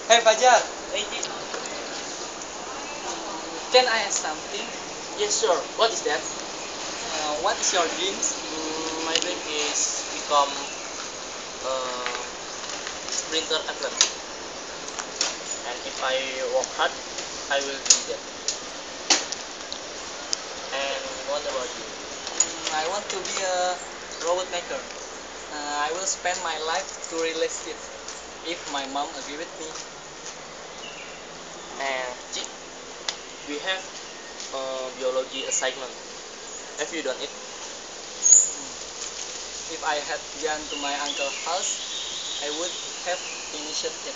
Hey Fajar, Hey, Ji. can I ask something? Yes, sure. What is that? What is your dreams? My dream is become a sprinter athlete. And if I work hard, I will do that. And what about you? I want to be a robot maker. I will spend my life to realize it. If my mom agree with me, And Ji, we have a biology assignment. Have you done it? if I had gone to my uncle's house, I would have finished it.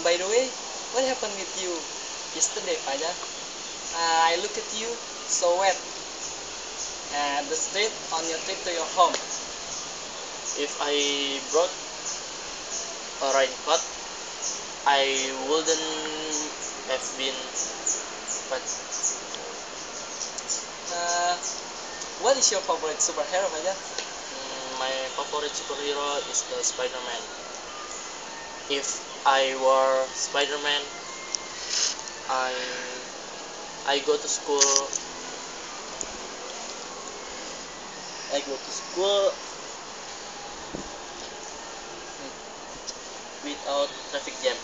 By the way, what happened with you yesterday, Fajar? I look at you so wet at the street on your trip to your home. If I brought a raincoat, I wouldn't have been. But Uh, what is your favorite superhero, Fajar? my favorite superhero is the Spider-Man. If I were Spider-Man, I I go to school. I go to school without traffic jam.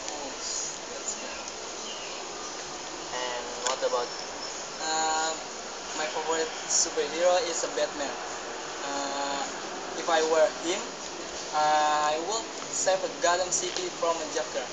Oh, that's good. And what about Uh, my favorite superhero is a Batman. If I were him, I would save a Gotham City from a Joker.